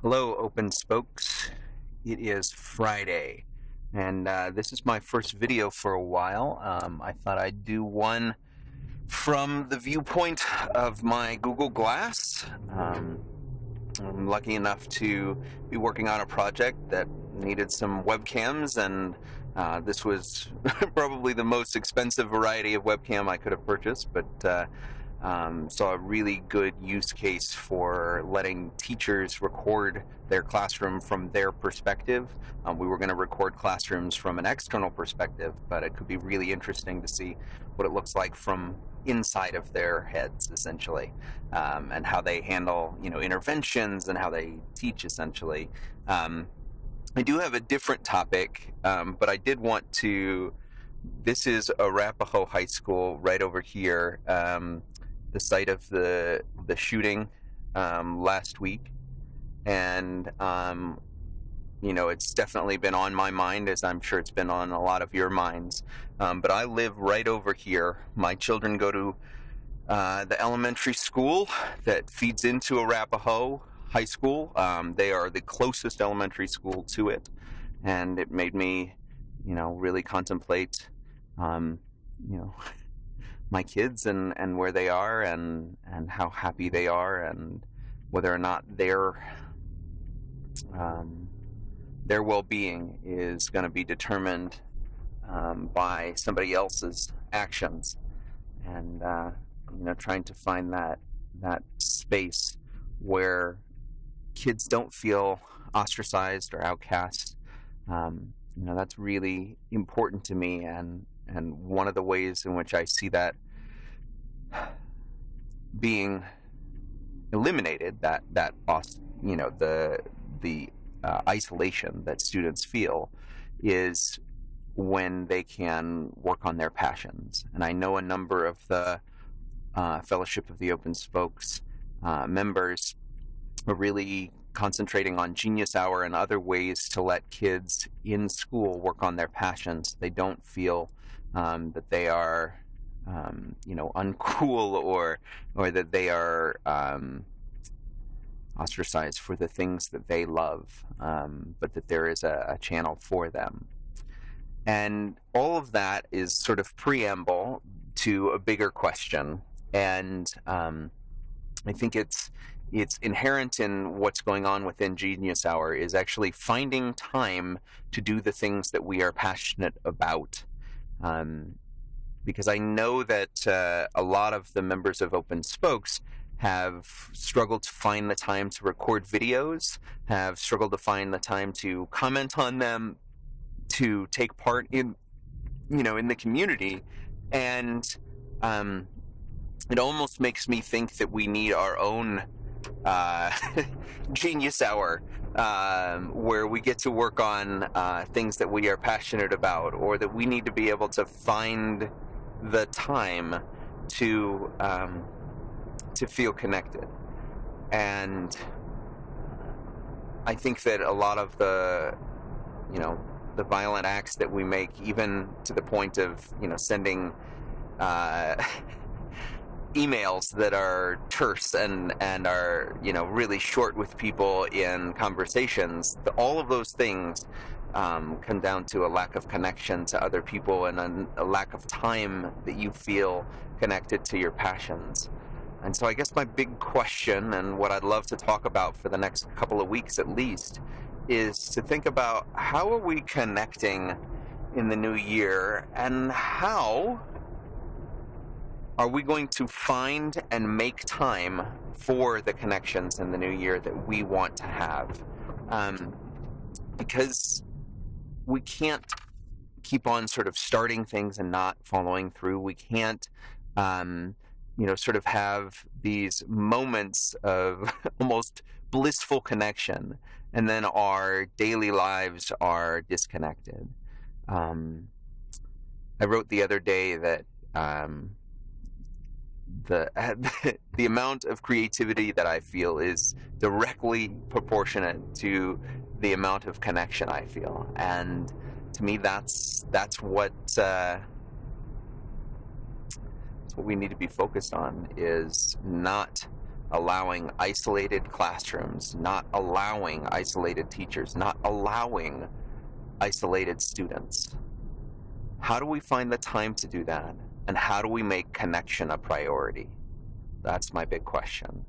Hello, Open Spokes. It is Friday, and this is my first video for a while. I thought I'd do one from the viewpoint of my Google Glass. I'm lucky enough to be working on a project that needed some webcams, and this was probably the most expensive variety of webcam I could have purchased, but saw a really good use case for letting teachers record their classroom from their perspective. We were going to record classrooms from an external perspective, but it could be really interesting to see what it looks like from inside of their heads, essentially, and how they handle, interventions and how they teach, essentially. I do have a different topic, but I did want to. This is Arapahoe High School right over here. The site of the shooting last week, and it's definitely been on my mind, as I'm sure it's been on a lot of your minds. But I live right over here. My children go to the elementary school that feeds into Arapahoe High School. They are the closest elementary school to it, and it made me, really contemplate, my kids and where they are and how happy they are, and whether or not their well-being is going to be determined by somebody else's actions, and trying to find that space where kids don't feel ostracized or outcast. That's really important to me, and one of the ways in which I see that being eliminated, that the isolation that students feel, is when they can work on their passions. And I know a number of the Fellowship of the Open Spokes members are really concentrating on Genius Hour and other ways to let kids in school work on their passions. They don't feel that they are, uncool, or that they are ostracized for the things that they love, but that there is a channel for them. And all of that is sort of preamble to a bigger question, and I think it's inherent in what's going on within Genius Hour is actually finding time to do the things that we are passionate about. Because I know that a lot of the members of Open Spokes have struggled to find the time to record videos, have struggled to find the time to comment on them, to take part in the community, and it almost makes me think that we need our own Genius Hour, where we get to work on things that we are passionate about, or that we need to be able to find the time to feel connected. And I think that a lot of the violent acts that we make, even to the point of sending emails that are terse and are really short with people in conversations, all of those things come down to a lack of connection to other people, and a lack of time that you feel connected to your passions. And so I guess my big question, and what I'd love to talk about for the next couple of weeks at least, is to think about how are we connecting in the new year, and how are we going to find and make time for the connections in the new year that we want to have? Because we can't keep on sort of starting things and not following through. We can't, sort of have these moments of almost blissful connection, and then our daily lives are disconnected. I wrote the other day that the amount of creativity that I feel is directly proportionate to the amount of connection I feel, and to me, that's what we need to be focused on, is not allowing isolated classrooms, not allowing isolated teachers, not allowing isolated students. How do we find the time to do that? And how do we make connection a priority? That's my big question.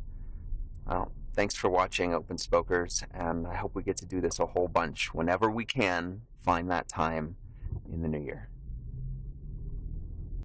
Well, thanks for watching Open Spokers, and I hope we get to do this a whole bunch whenever we can find that time in the new year.